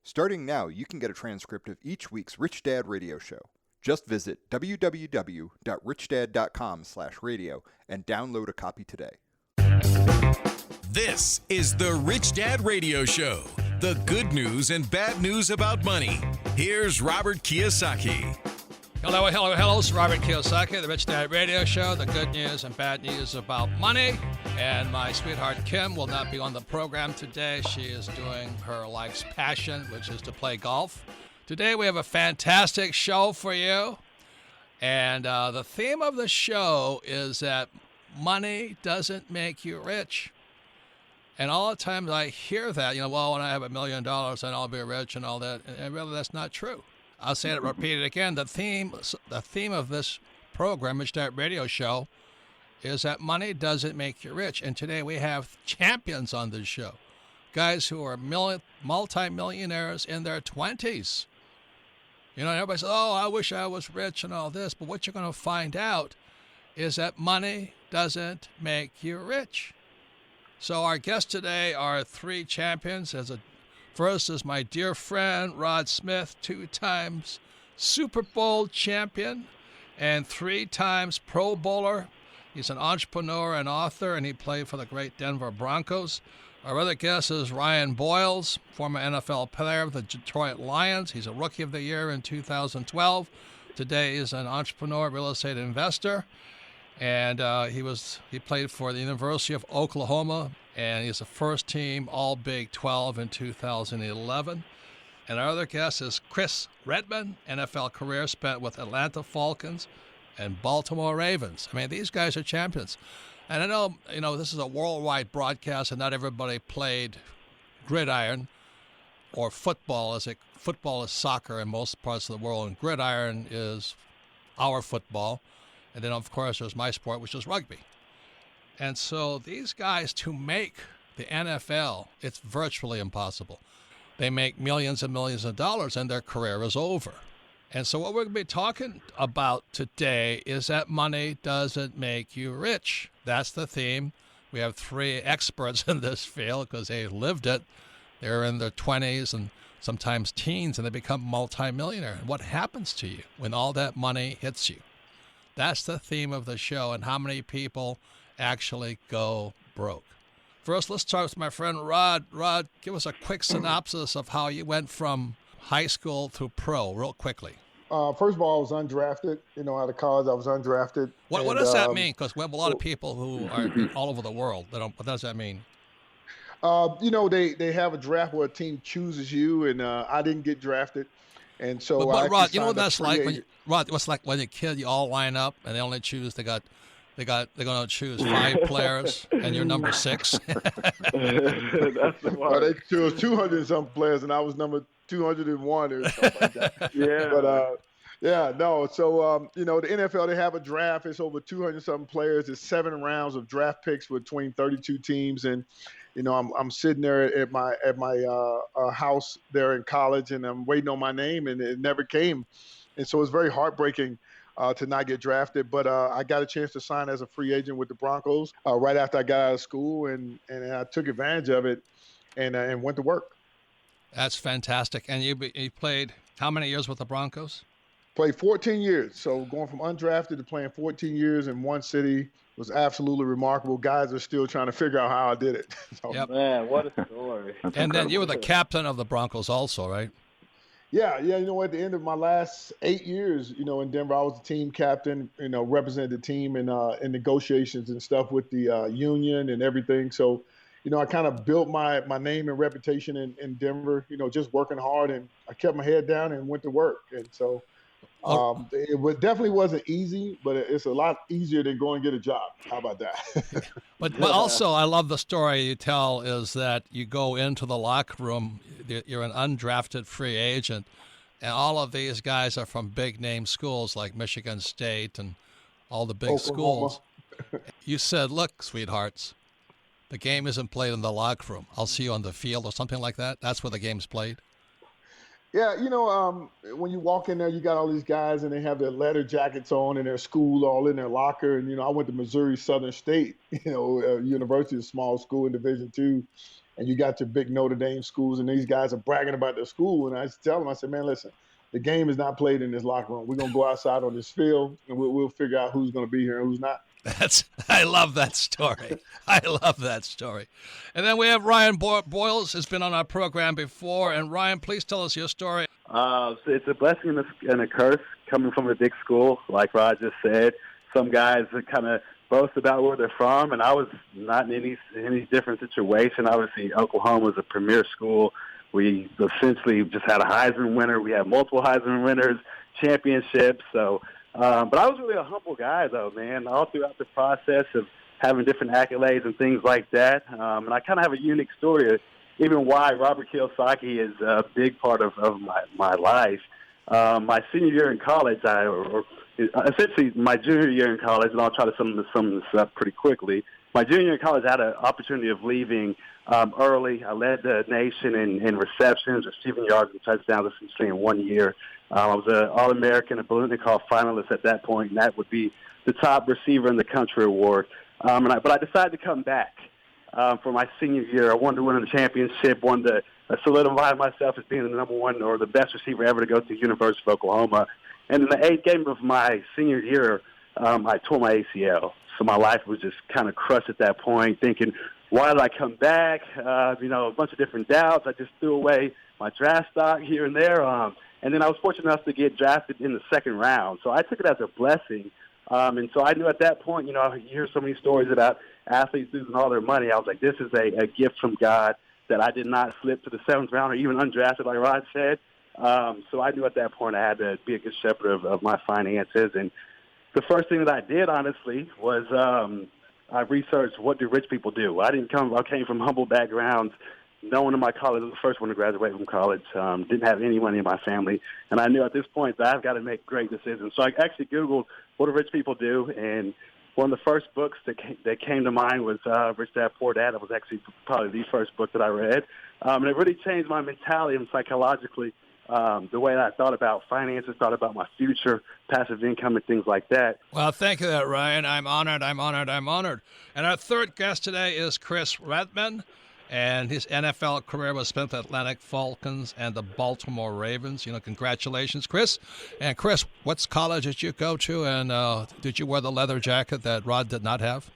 Starting now, you can get a transcript of each week's Rich Dad Radio Show. Just visit www.richdad.com/radio and download a copy today. This is the Rich Dad Radio Show, the good news and bad news about money. Here's Robert Kiyosaki. Hello. It's Robert Kiyosaki, the Rich Dad Radio Show, the good news and bad news about money. And my sweetheart Kim will not be on the program today. She is doing her life's passion, which is to play golf. Today we have a fantastic show for you. And the theme of the show is that money doesn't make you rich. And all the times I hear that, well, when I have $1 million, then I'll be rich and all that. And really, that's not true. I'll say it, repeat it again. The theme of this program, Rich Dad Radio Show, is that money doesn't make you rich. And today we have champions on this show, guys who are multi-millionaires in their 20s. Everybody says, oh, I wish I was rich and all this. But what you're going to find out is that money doesn't make you rich. So our guests today are three champions. First is my dear friend, Rod Smith, 2 times Super Bowl champion and 3 times Pro Bowler. He's an entrepreneur and author, and he played for the great Denver Broncos. Our other guest is Ryan Boyles, former NFL player of the Detroit Lions. He's a Rookie of the Year in 2012. Today he's an entrepreneur, real estate investor, and he played for the University of Oklahoma, and he's a first-team All-Big 12 in 2011. And our other guest is Chris Redmond, NFL career spent with Atlanta Falcons and Baltimore Ravens. I mean, these guys are champions. And I know, this is a worldwide broadcast, and not everybody played gridiron or football. Football is soccer in most parts of the world, and gridiron is our football. And then, of course, there's my sport, which is rugby. And so these guys, to make the NFL, it's virtually impossible. They make millions and millions of dollars, and their career is over. And so what we're going to be talking about today is that money doesn't make you rich. That's the theme. We have 3 experts in this field because they lived it. They're in their 20s and sometimes teens, and they become multimillionaire. And what happens to you when all that money hits you? That's the theme of the show, and how many people actually go broke. First, let's start with my friend Rod. Rod, give us a quick synopsis of how you went from high school to pro, real quickly. First of all, I was undrafted. Out of college, I was undrafted. What does that mean? Because we have a lot of people who are all over the world. What does that mean? They have a draft where a team chooses you, and I didn't get drafted. And so, but Rod, you know what that's like? What's like when you're a kid, you all line up, and they only choose. They're going to choose 5 players, and you're number 6. That's they chose 200 and some players, and I was number 201 or something like that. Yeah. But no. So the NFL, they have a draft. It's over 200 something players. It's 7 rounds of draft picks between 32 teams, and I'm sitting there at my house there in college, and I'm waiting on my name, and it never came, and so it's very heartbreaking to not get drafted. But I got a chance to sign as a free agent with the Broncos right after I got out of school, and I took advantage of it and went to work. That's fantastic. And you played how many years with the Broncos? Played 14 years. So going from undrafted to playing 14 years in one city was absolutely remarkable. Guys are still trying to figure out how I did it. Yep. Man, what a story. And then you were the captain of the Broncos also, right? Yeah. At the end of my last 8 years, in Denver, I was the team captain, represented the team in negotiations and stuff with the union and everything. So, I kind of built my name and reputation in Denver, just working hard, and I kept my head down and went to work. And so it definitely wasn't easy, but it's a lot easier than going and get a job. How about that? But also, I love the story you tell is that you go into the locker room, you're an undrafted free agent, and all of these guys are from big name schools like Michigan State and all the big Oklahoma. schools. You said, look, sweethearts, the game isn't played in the locker room. I'll see you on the field or something like that. That's where the game's played. Yeah, when you walk in there, you got all these guys, and they have their leather jackets on and their school all in their locker. And, I went to Missouri Southern State, University, a small school in Division II. and you got your big Notre Dame schools, and these guys are bragging about their school. And I just tell them, I said, man, listen, the game is not played in this locker room. We're going to go outside on this field, and we'll figure out who's going to be here and who's not. I love that story. I love that story. And then we have Ryan Boyles, who's been on our program before. And Ryan, please tell us your story. So it's a blessing and a curse coming from a big school, like Rod just said. Some guys kind of boast about where they're from, and I was not in any different situation. Obviously, Oklahoma was a premier school. We essentially just had a Heisman winner. We had multiple Heisman winners, championships. So, but I was really a humble guy, though, man, all throughout the process of having different accolades and things like that. And I kind of have a unique story of even why Robert Kiyosaki is a big part of my life. My senior year in college, essentially my junior year in college, and I'll try to sum this up pretty quickly. My junior year in college, I had an opportunity of leaving early. I led the nation in receptions, receiving yards, and touchdowns essentially in 1 year. I was an All-American, a Balloon-Call finalist at that point, and that would be the top receiver in the country award. But I decided to come back for my senior year. I wanted to win the championship, wanted to solidify myself as being the number one or the best receiver ever to go to the University of Oklahoma. And in the 8th game of my senior year, I tore my ACL. So my life was just kind of crushed at that point, thinking, why did I come back? A bunch of different doubts. I just threw away my draft stock here and there. And then I was fortunate enough to get drafted in the 2nd round. So I took it as a blessing. And so I knew at that point, you hear so many stories about athletes losing all their money. I was like, this is a gift from God that I did not slip to the 7th round or even undrafted, like Rod said. So I knew at that point I had to be a good shepherd of my finances. And the first thing that I did, honestly, was I researched what do rich people do. I came from humble backgrounds. No one in my college was the first one to graduate from college. Didn't have any money in my family. And I knew at this point that I've got to make great decisions. So I actually Googled what do rich people do, and one of the first books that came to mind was Rich Dad, Poor Dad. That was actually probably the first book that I read. And it really changed my mentality and psychologically, the way that I thought about finances, thought about my future, passive income, and things like that. Well, thank you, Ryan. I'm honored. And our third guest today is Chris Redmond. And his NFL career was spent with Atlantic Falcons and the Baltimore Ravens. Congratulations, Chris. And Chris, what college did you go to? And did you wear the leather jacket that Rod did not have?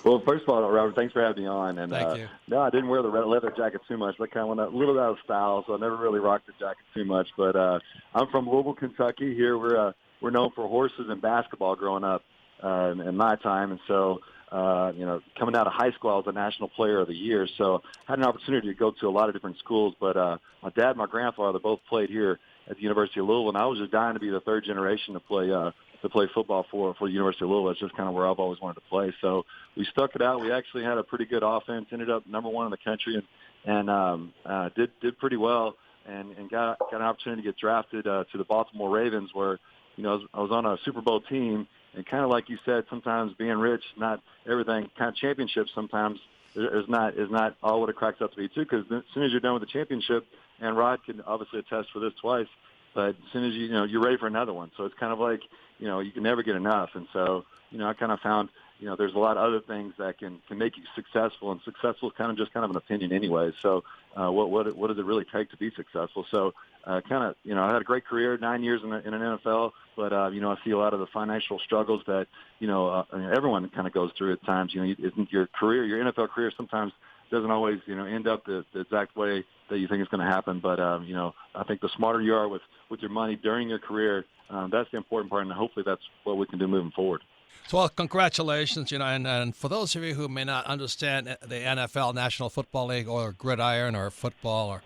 Well, first of all, Robert, thanks for having me on. And thank you. No, I didn't wear the leather jacket too much. I kind of went a little out of style, so I never really rocked the jacket too much. But I'm from Louisville, Kentucky. Here we're known for horses and basketball growing up in my time, and so. Coming out of high school, I was a National Player of the Year, so I had an opportunity to go to a lot of different schools. But my dad and my grandfather both played here at the University of Louisville, and I was just dying to be the 3rd generation to play football for the University of Louisville. It's just kind of where I've always wanted to play. So we stuck it out. We actually had a pretty good offense, ended up number 1 in the country, and did pretty well, and got an opportunity to get drafted to the Baltimore Ravens, where I was on a Super Bowl team. And kind of like you said, sometimes being rich, not everything, kind of championships sometimes is not all what it cracks up to be, too, because as soon as you're done with the championship, and Rod can obviously attest for this twice, but as soon as you're ready for another one. So it's kind of like, you can never get enough. And so, I kind of found, there's a lot of other things that can make you successful, and successful is kind of an opinion anyway. So what does it really take to be successful? So I had a great career, 9 years in an NFL, but, I see a lot of the financial struggles that, everyone kind of goes through at times. Your NFL career sometimes doesn't always, end up the exact way that you think it's going to happen. But, I think the smarter you are with your money during your career, that's the important part, and hopefully that's what we can do moving forward. So, well, congratulations, and for those of you who may not understand the NFL, National Football League, or gridiron, or football, or,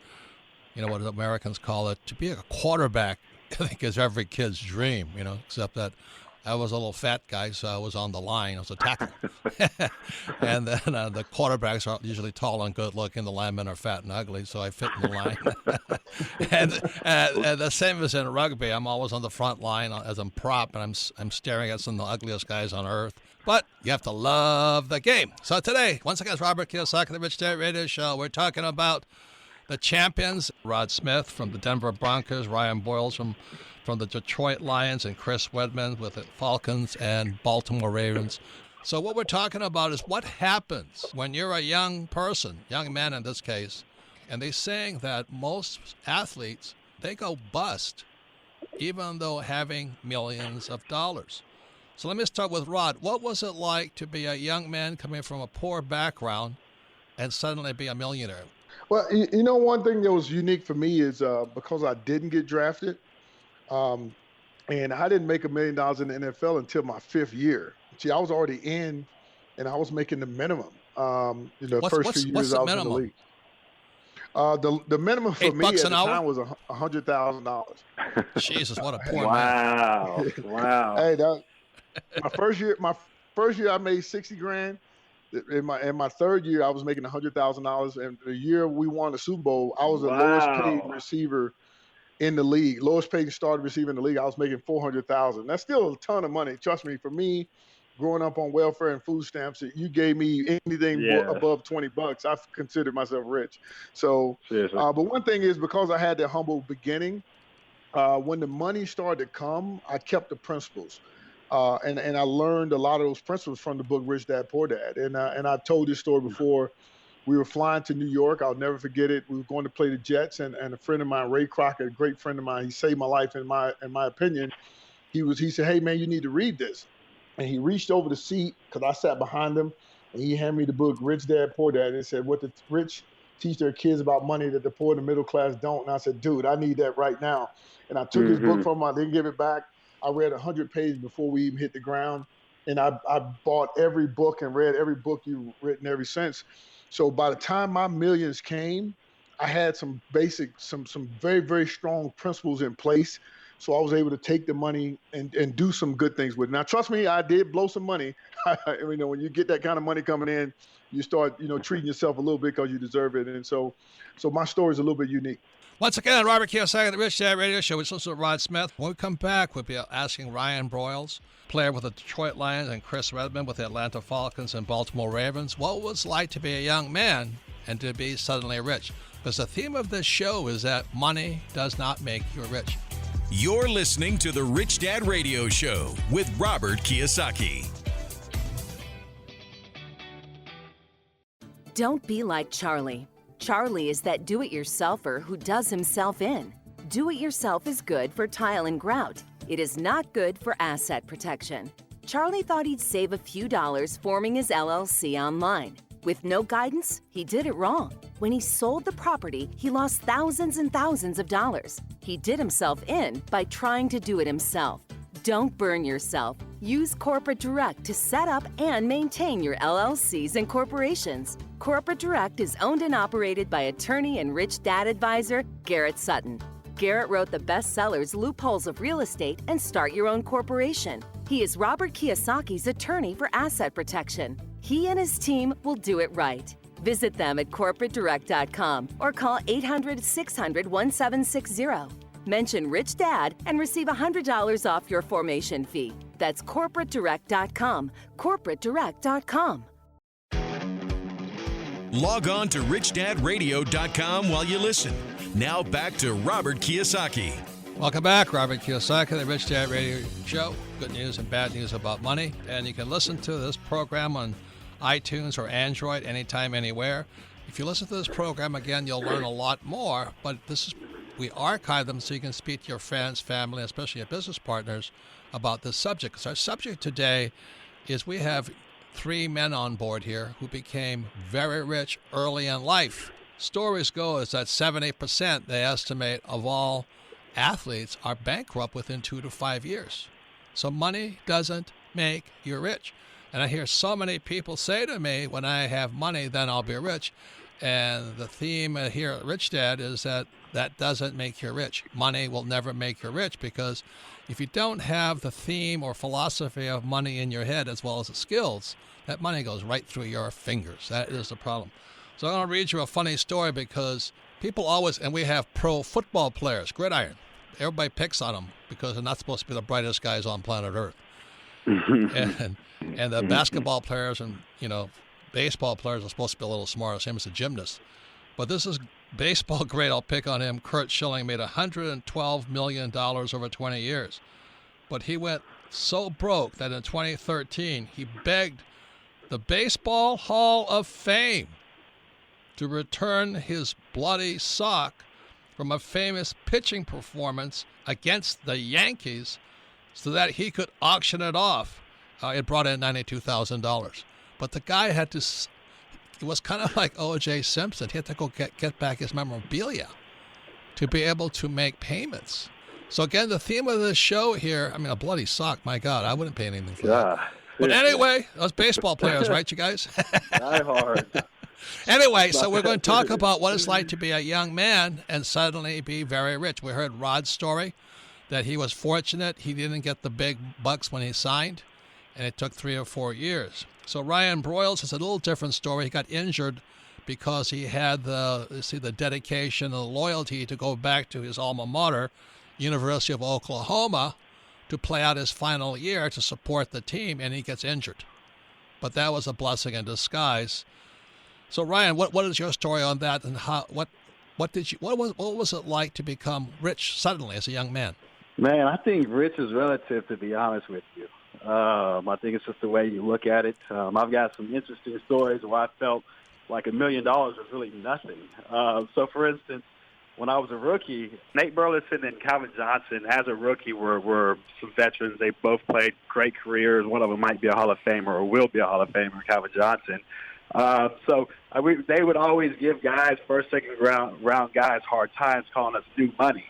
what Americans call it, to be a quarterback, I think, is every kid's dream, except that I was a little fat guy, so I was on the line. I was a tackle. And then the quarterbacks are usually tall and good-looking. The linemen are fat and ugly, so I fit in the line. and the same as in rugby. I'm always on the front line as a prop, and I'm staring at some of the ugliest guys on earth. But you have to love the game. So today, once again, it's Robert Kiyosaki, the Rich Dad Radio Show. We're talking about the champions, Rod Smith from the Denver Broncos, Ryan Boyles from the Detroit Lions, and Chris Redmond with the Falcons and Baltimore Ravens. So what we're talking about is what happens when you're a young person, young man in this case, and they're saying that most athletes, they go bust, even though having millions of dollars. So let me start with Rod. What was it like to be a young man coming from a poor background and suddenly be a millionaire? Well, you know, one thing that was unique for me is because I didn't get drafted, and I didn't make $1 million in the NFL until my 5th year. See, I was already in, and I was making the minimum. First few years I was in the league. The minimum for me at the time was $100,000. Jesus, what a poor man! Wow! Hey, my first year I made $60,000. In my 3rd year, I was making $100,000, and the year we won the Super Bowl, I was the lowest paid receiver in the league, lowest paid starting receiver in the league. I was making $400,000. That's still a ton of money. Trust me, for me, growing up on welfare and food stamps, you gave me anything above $20, I considered myself rich. So, but one thing is, because I had that humble beginning, when the money started to come, I kept the principles. And I learned a lot of those principles from the book Rich Dad Poor Dad. And I've told this story before. We were flying to New York. I'll never forget it. We were going to play the Jets, and a friend of mine, Ray Crockett, a great friend of mine, he saved my life in my opinion. He said, "Hey man, you need to read this." And he reached over the seat, because I sat behind him, and he handed me the book Rich Dad Poor Dad, and said, "What the rich teach their kids about money that the poor and the middle class don't." And I said, "Dude, I need that right now." And I took his book from him. I didn't give it back. I read 100 pages before we even hit the ground. And I bought every book and read every book you've written ever since. So by the time my millions came, I had some very, very strong principles in place. So I was able to take the money and do some good things with it. Now, trust me, I did blow some money. When you get that kind of money coming in, you start, treating yourself a little bit because you deserve it. And so my story is a little bit unique. Once again, Robert Kiyosaki, the Rich Dad Radio Show. It's also Rod Smith. When we come back, we'll be asking Ryan Broyles, player with the Detroit Lions, and Chris Redmond with the Atlanta Falcons and Baltimore Ravens, what it was like to be a young man and to be suddenly rich. Because the theme of this show is that money does not make you rich. You're listening to the Rich Dad Radio Show with Robert Kiyosaki. Don't be like Charlie. Charlie is that do-it-yourselfer who does himself in. Do-it-yourself is good for tile and grout. It is not good for asset protection. Charlie thought he'd save a few dollars forming his LLC online. With no guidance, he did it wrong. When he sold the property, he lost thousands and thousands of dollars. He did himself in by trying to do it himself. Don't burn yourself. Use Corporate Direct to set up and maintain your LLCs and corporations. Corporate Direct is owned and operated by attorney and rich dad advisor Garrett Sutton. Garrett wrote the bestsellers Loopholes of Real Estate and Start Your Own Corporation. He is Robert Kiyosaki's attorney for asset protection. He and his team will do it right. Visit them at corporatedirect.com or call 800-600-1760. Mention Rich Dad and receive $100 off your formation fee. That's corporatedirect.com. corporatedirect.com. Log on to richdadradio.com while you listen. Now back to Robert Kiyosaki. Welcome back, Robert Kiyosaki, the Rich Dad Radio Show. Good news and bad news about money. And you can listen to this program on iTunes or Android anytime, anywhere. If you listen to this program again, you'll learn a lot more. But we archive them so you can speak to your friends, family, especially your business partners about this subject. Because our subject today is we have 3 men on board here who became very rich early in life. Stories go is that 70%, they estimate, of all athletes are bankrupt within 2 to 5 years. So money doesn't make you rich. And I hear so many people say to me, when I have money, then I'll be rich. And the theme here at Rich Dad is that doesn't make you rich. Money will never make you rich, because if you don't have the theme or philosophy of money in your head as well as the skills, that money goes right through your fingers. That is the problem. So I'm going to read you a funny story, because people always, and we have pro football players, gridiron. Everybody picks on them because they're not supposed to be the brightest guys on planet Earth. and the basketball players and, baseball players are supposed to be a little smarter, same as the gymnasts. But this is baseball great. I'll pick on him. Curt Schilling made $112 million over 20 years. But he went so broke that in 2013, he begged the Baseball Hall of Fame to return his bloody sock from a famous pitching performance against the Yankees so that he could auction it off. It brought in $92,000. But the guy had to, it was kind of like O.J. Simpson. He had to go get back his memorabilia to be able to make payments. So again, the theme of this show here, I mean, a bloody sock, my God, I wouldn't pay anything for that. But anyway, those baseball players, right, you guys? Die hard. Anyway, so we're going to talk about what it's like to be a young man and suddenly be very rich. We heard Rod's story, that he was fortunate. He didn't get the big bucks when he signed, and it took 3 or 4 years. So Ryan Broyles has a little different story. He got injured because he had the dedication and the loyalty to go back to his alma mater, University of Oklahoma, to play out his final year to support the team, and he gets injured. But that was a blessing in disguise. So Ryan, what is your story on that, and what was it like to become rich suddenly as a young man? Man, I think rich is relative, to be honest with you. I think it's just the way you look at it. I've got some interesting stories where I felt like $1 million was really nothing. So, for instance, when I was a rookie, Nate Burleson and Calvin Johnson, as a rookie, were some veterans. They both played great careers. One of them might be a Hall of Famer or will be a Hall of Famer, Calvin Johnson. They would always give guys, first, second round guys, hard times, calling us new money.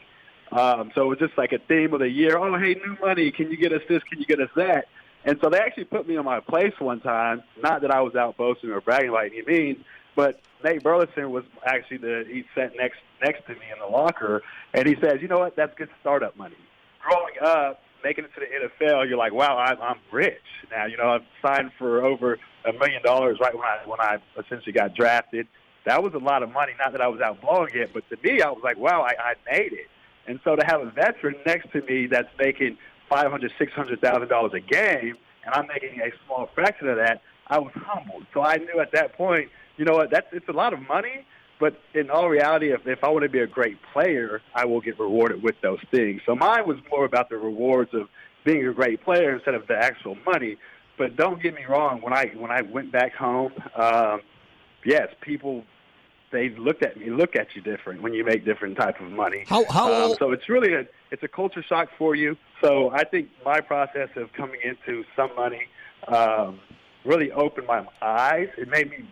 So it was just like a theme of the year. Oh, hey, new money. Can you get us this? Can you get us that? And so they actually put me in my place one time. Not that I was out boasting or bragging by any means, but Nate Burleson was actually he sat next to me in the locker, and he says, you know what, that's good startup money. Growing up, making it to the NFL, you're like, wow, I'm rich. Now, I've signed for over $1 million right when I essentially got drafted. That was a lot of money. Not that I was out blowing it, but to me, I was like, wow, I made it. And so to have a veteran next to me that's making $500,000, $600,000 a game, and I'm making a small fraction of that, I was humbled. So I knew at that point, you know what, it's a lot of money, but in all reality, if I want to be a great player, I will get rewarded with those things. So mine was more about the rewards of being a great player instead of the actual money. But don't get me wrong, when I went back home, yes, people, they look at you different when you make different types of money. How old? So it's really it's a culture shock for you. So I think my process of coming into some money really opened my eyes. It made me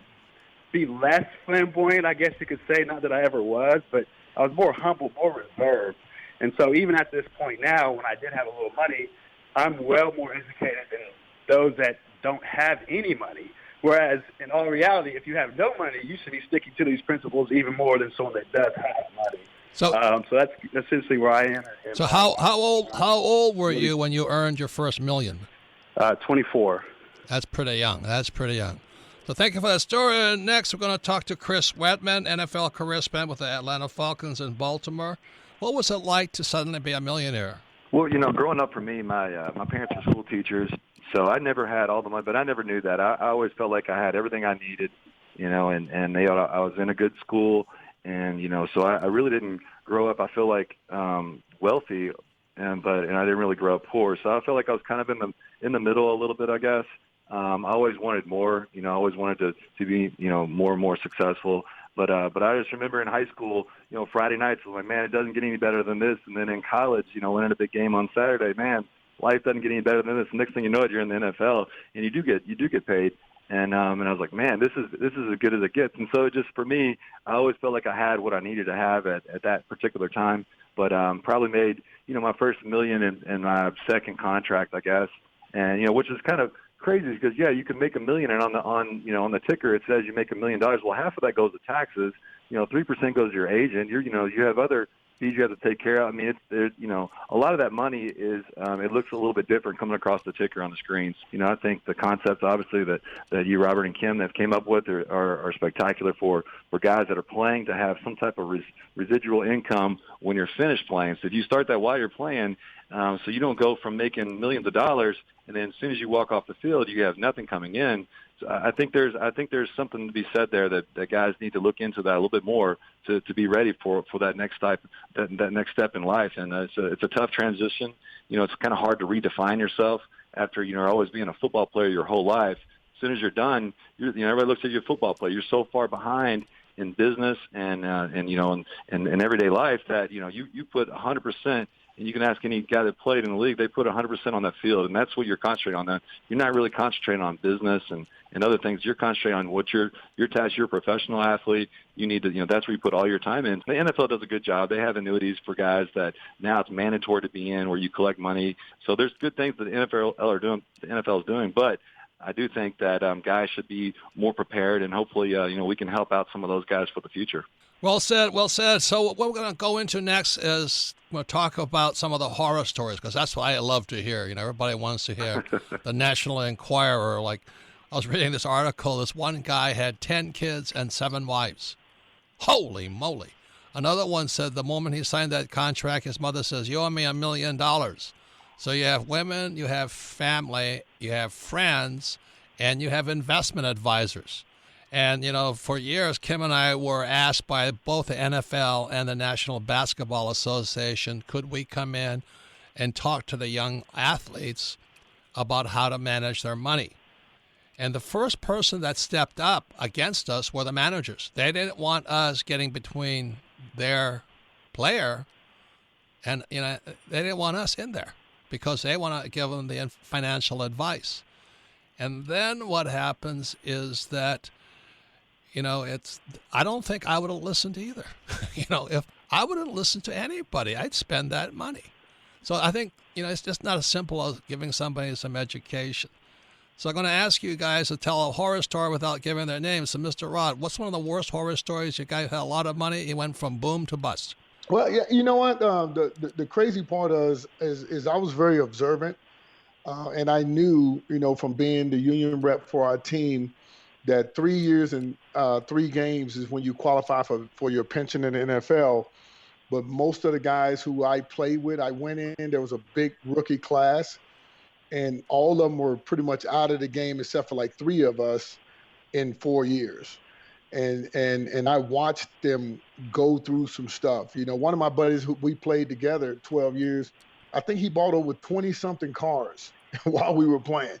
be less flamboyant, I guess you could say. Not that I ever was, but I was more humble, more reserved. And so even at this point now, when I did have a little money, I'm well more educated than those that don't have any money. Whereas in all reality, if you have no money, you should be sticking to these principles even more than someone that does have money. So that's essentially where I am. So how old were you when you earned your first $1 million? 24. That's pretty young. So thank you for that story. And next, we're going to talk to Chris Redmond, NFL career spent with the Atlanta Falcons in Baltimore. What was it like to suddenly be a millionaire? Well, growing up for me, my parents were school teachers, so I never had all the money, but I never knew that. I always felt like I had everything I needed, and I was in a good school, and so I really didn't grow up, I feel like, wealthy, and I didn't really grow up poor. So I felt like I was kind of in the middle a little bit, I guess. I always wanted more, I always wanted to be, more and more successful. But I just remember in high school, Friday nights, I was like, man, it doesn't get any better than this. And then in college, winning a big game on Saturday, man, life doesn't get any better than this. Next thing you know, you're in the NFL, and you do get paid. And I was like, man, this is as good as it gets. And so it just, for me, I always felt like I had what I needed to have at that particular time. But probably made, my first $1 million in my second contract, I guess. And, which is kind of crazy because, yeah, you can make $1 million, and on the ticker it says you make $1 million. Well, half of that goes to taxes. 3% goes to your agent. You have other fees you have to take care of. I mean, a lot of that money is it looks a little bit different coming across the ticker on the screens. I think the concepts, obviously, that you, Robert, and Kim have came up with are spectacular for guys that are playing to have some type of residual income when you're finished playing. So if you start that while you're playing, so you don't go from making millions of dollars and then as soon as you walk off the field, you have nothing coming in. So I think there's something to be said there that guys need to look into that a little bit more to be ready for that next step in life. And it's a tough transition. It's kind of hard to redefine yourself after always being a football player your whole life. soon as you're done, everybody looks at your football play. You're so far behind in business and everyday life that, you put 100%. And you can ask any guy that played in the league, they put 100% on that field, and that's what you're concentrating on. You're not really concentrating on business and other things. You're concentrating on what your task. You're a professional athlete. You need to, that's where you put all your time in. The NFL does a good job. They have annuities for guys that now it's mandatory to be in, where you collect money. So there's good things that the NFL is doing, but I do think that guys should be more prepared, and hopefully, we can help out some of those guys for the future. Well said, well said. So what we're going to go into next is we'll talk about some of the horror stories, because that's what I love to hear. Everybody wants to hear. The National Enquirer, like I was reading this article, this one guy had 10 kids and 7 wives. Holy moly. Another one said the moment he signed that contract, his mother says, you owe me $1 million. So you have women, you have family, you have friends, and you have investment advisors. And, for years, Kim and I were asked by both the NFL and the National Basketball Association, could we come in and talk to the young athletes about how to manage their money? And the first person that stepped up against us were the managers. They didn't want us getting between their player and, they didn't want us in there because they want to give them the financial advice. And then what happens is that, I don't think I would have listened either. If I would have listened to anybody, I'd spend that money. So I think, it's just not as simple as giving somebody some education. So I'm going to ask you guys to tell a horror story without giving their names. So Mr. Rod, what's one of the worst horror stories? Your guy had a lot of money. He went from boom to bust. Well, yeah, you know what? The crazy part is I was very observant. And I knew, from being the union rep for our team, that 3 years and 3 games is when you qualify for your pension in the NFL. But most of the guys who I played with, I went in, there was a big rookie class, and all of them were pretty much out of the game except for like 3 of us in 4 years. And I watched them go through some stuff. One of my buddies who we played together 12 years, I think he bought over 20-something cars while we were playing.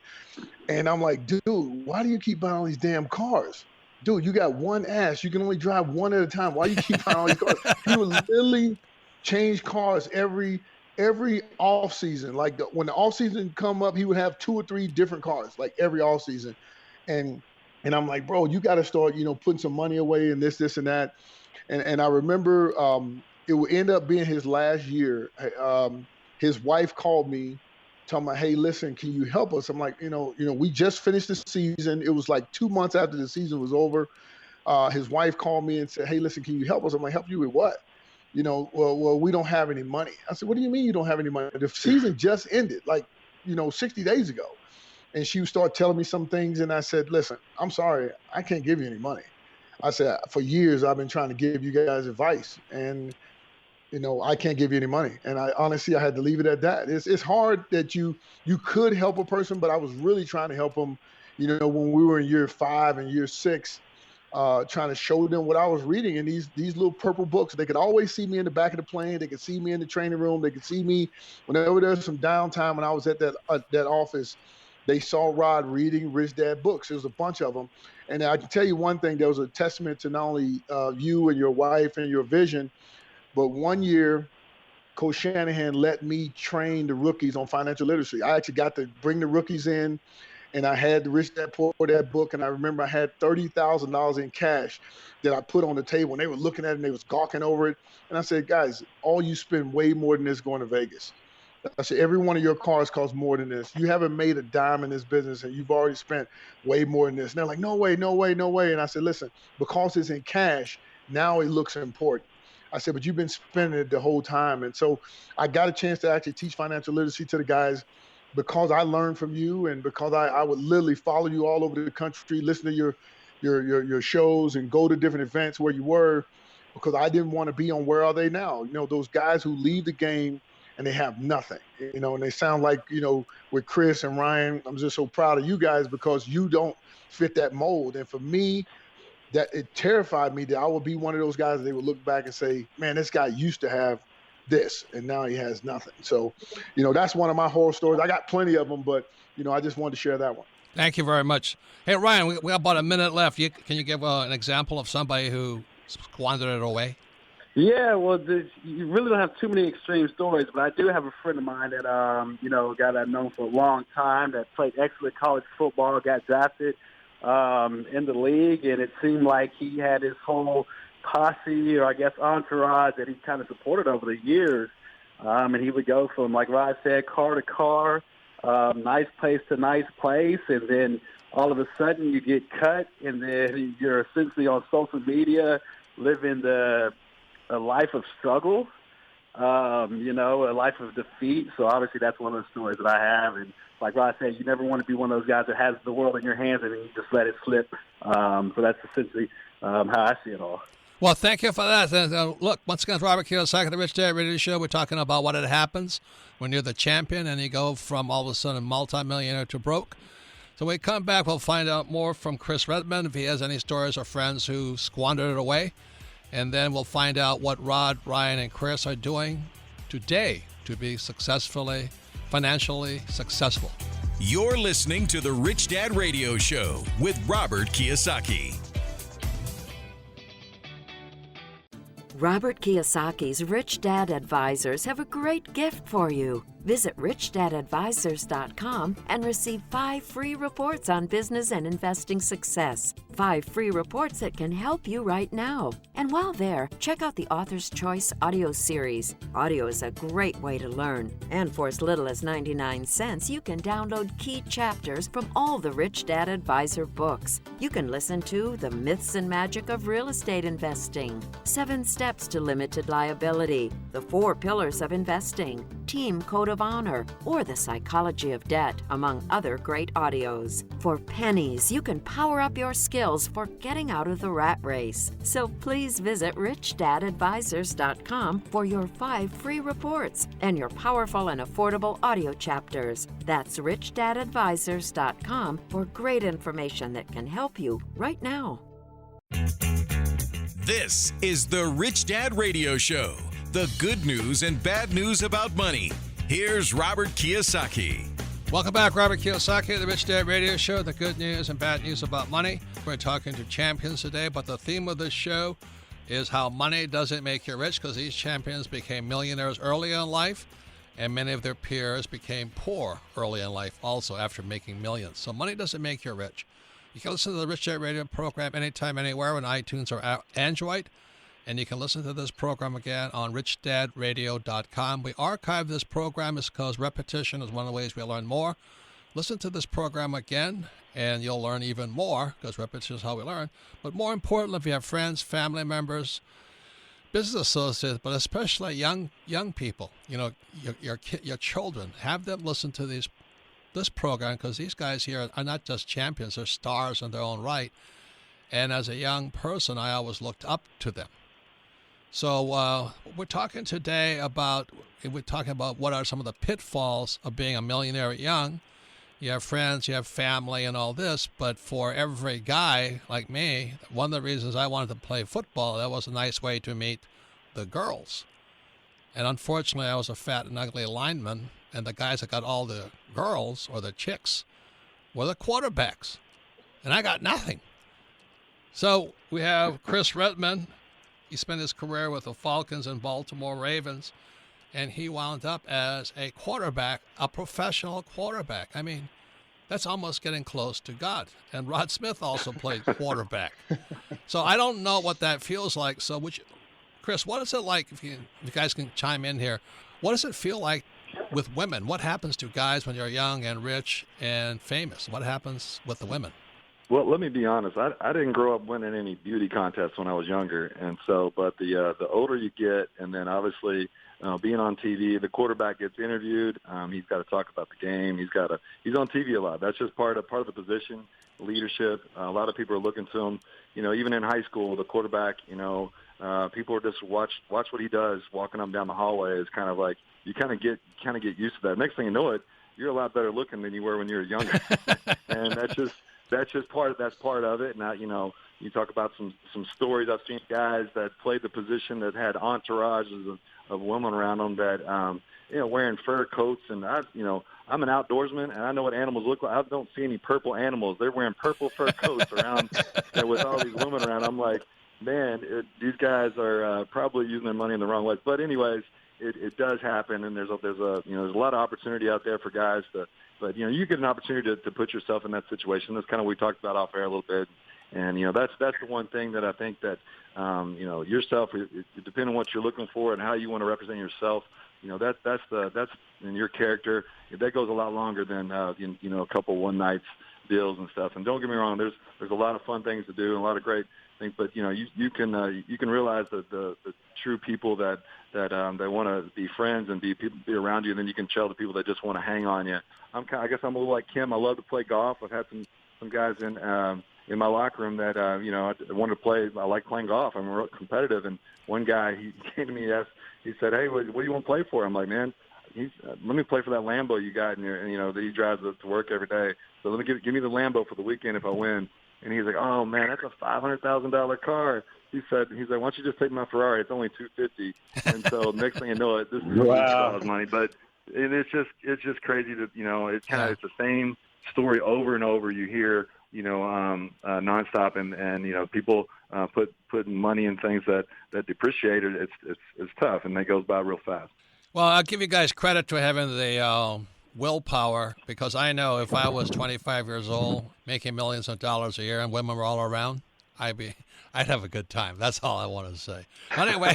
And I'm like, dude, why do you keep buying all these damn cars? Dude, you got one ass. You can only drive one at a time. Why do you keep buying all these cars? He would literally change cars every off season. Like when the off season come up, he would have 2 or 3 different cars, like every off season. And I'm like, bro, you got to start, putting some money away and this and that. And I remember it would end up being his last year. His wife called me, telling me, hey, listen, can you help us? I'm like, we just finished the season. It was like 2 months after the season was over. His wife called me and said, hey, listen, can you help us? I'm like, help you with what? Well, we don't have any money. I said, what do you mean you don't have any money? The season just ended, 60 days ago. And she would start telling me some things. And I said, listen, I'm sorry, I can't give you any money. I said, for years, I've been trying to give you guys advice. And I can't give you any money. And I honestly had to leave it at that. It's hard that you could help a person, but I was really trying to help them, when we were in year 5 and year 6, trying to show them what I was reading in these little purple books. They could always see me in the back of the plane. They could see me in the training room. They could see me whenever there was some downtime when I was at that office. They saw Rod reading Rich Dad books. There was a bunch of them. And I can tell you one thing, there was a testament to not only you and your wife and your vision, but one year, Coach Shanahan let me train the rookies on financial literacy. I actually got to bring the rookies in, and I had the Rich Dad Poor Dad book, and I remember I had $30,000 in cash that I put on the table, and they were looking at it, and they was gawking over it. And I said, guys, all you spend way more than this going to Vegas. I said, every one of your cars costs more than this. You haven't made a dime in this business, and you've already spent way more than this. And they're like, no way, no way, no way. And I said, listen, because it's in cash, now it looks important. I said, but you've been spending it the whole time. And so I got a chance to actually teach financial literacy to the guys because I learned from you and because I would literally follow you all over the country, listen to your shows and go to different events where you were, because I didn't want to be on Where Are They Now? Those guys who leave the game and they have nothing, and they sound like, with Chris and Ryan, I'm just so proud of you guys because you don't fit that mold. And for me, that it terrified me that I would be one of those guys that they would look back and say, man, this guy used to have this and now he has nothing. So, that's one of my horror stories. I got plenty of them, but, I just wanted to share that one. Thank you very much. Hey, Ryan, we got about a minute left. Can you give an example of somebody who squandered it away? Yeah, well, you really don't have too many extreme stories, but I do have a friend of mine that, a guy that I've known for a long time that played excellent college football, got drafted in the league, and it seemed like he had his whole posse, or I guess entourage, that he kind of supported over the years. And he would go from, like Rod said, car to car, nice place to nice place, and then all of a sudden you get cut, and then you're essentially on social media living a life of struggle, a life of defeat. So obviously that's one of the stories that I have. And like Rod said, you never want to be one of those guys that has the world in your hands and then you just let it slip. So that's essentially how I see it all. Well, thank you for that. Look, once again, Robert Kiyosaki, the Rich Dad Radio Show. We're talking about what happens when you're the champion and you go from all of a sudden multimillionaire to broke. So when we come back, we'll find out more from Chris Redmond, if he has any stories or friends who squandered it away. And then we'll find out what Rod, Ryan, and Chris are doing today to be financially successful. You're listening to the Rich Dad Radio Show with Robert Kiyosaki. Robert Kiyosaki's Rich Dad Advisors have a great gift for you. Visit richdadadvisors.com and receive 5 free reports on business and investing success. 5 free reports that can help you right now. And while there, check out the Author's Choice audio series. Audio is a great way to learn. And for as little as 99 cents, you can download key chapters from all the Rich Dad Advisor books. You can listen to The Myths and Magic of Real Estate Investing, 7 Steps to Limited Liability, The 4 Pillars of Investing, Team Code of Honor, or The Psychology of Debt, among other great audios. For pennies, you can power up your skills for getting out of the rat race. So please visit richdadadvisors.com for your 5 free reports and your powerful and affordable audio chapters. That's richdadadvisors.com for great information that can help you right now. This is the Rich Dad Radio Show. The good news and bad news about money. Here's Robert Kiyosaki. Welcome back, Robert Kiyosaki, the Rich Dad Radio Show, the good news and bad news about money. We're talking to champions today, but the theme of this show is how money doesn't make you rich, because these champions became millionaires early in life, and many of their peers became poor early in life also after making millions. So money doesn't make you rich. You can listen to the Rich Dad Radio program anytime, anywhere on iTunes or Android. And you can listen to this program again on richdadradio.com. We archive this program because repetition is one of the ways we learn more. Listen to this program again, and you'll learn even more, because repetition is how we learn. But more importantly, if you have friends, family members, business associates, but especially young people, your children, have them listen to this program, because these guys here are not just champions, they're stars in their own right. And as a young person, I always looked up to them. So we're talking today about what are some of the pitfalls of being a millionaire young. You have friends, you have family and all this, but for every guy like me, one of the reasons I wanted to play football, that was a nice way to meet the girls. And unfortunately, I was a fat and ugly lineman, and the guys that got all the girls, or the chicks, were the quarterbacks. And I got nothing. So we have Chris Redmond. He spent his career with the Falcons and Baltimore Ravens, and he wound up as a quarterback, a professional quarterback. I mean, that's almost getting close to God. And Rod Smith also played quarterback. So I don't know what that feels like. So Chris, what is it like, if you guys can chime in here, what does it feel like with women? What happens to guys when you're young and rich and famous? What happens with the women? Well, let me be honest. I didn't grow up winning any beauty contests when I was younger, and so. But the older you get, and then obviously being on TV, the quarterback gets interviewed. He's got to talk about the game. He's on TV a lot. That's just part of the position, leadership. A lot of people are looking to him. Even in high school, the quarterback. People are just watch what he does walking up and down the hallway. Is kind of like you kind of get used to that. Next thing you know it, you're a lot better looking than you were when you were younger, and that's part of it. Now, You talk about some stories. I've seen guys that played the position that had entourages of women around them that, wearing fur coats. And I'm an outdoorsman, and I know what animals look like. I don't see any purple animals. They're wearing purple fur coats around with all these women around. I'm like, man, these guys are probably using their money in the wrong ways. But anyways, it does happen, and there's a lot of opportunity out there for guys but you get an opportunity to put yourself in that situation. That's kind of what we talked about off air a little bit. And that's the one thing that I think that yourself, depending on what you're looking for and how you want to represent yourself, that's in your character. That goes a lot longer than a couple one nights deals and stuff. And don't get me wrong, there's a lot of fun things to do and a lot of great things. But you can realize that the true people that want to be friends and be around you. And then you can tell the people that just want to hang on you. I guess I'm a little like Kim. I love to play golf. I've had some guys in my locker room that I wanted to play. I like playing golf. I'm real competitive. And one guy, he came to me and he said, "Hey, what do you want to play for?" I'm like, "Man, let me play for that Lambo you got in your, that he drives to work every day. So let me give me the Lambo for the weekend if I win." And he's like, "Oh man, that's a $500,000 car." He's like, "Why don't you just take my Ferrari? It's only $250." And so next thing you know, this is wow. Money. But it's just crazy that it's the same story over and over. You hear nonstop, and people putting money in things that depreciate. It's tough, and that goes by real fast. Well, I'll give you guys credit for having the willpower, because I know if I was 25 years old, making millions of dollars a year, and women were all around, I'd have a good time. That's all I want to say. Anyway,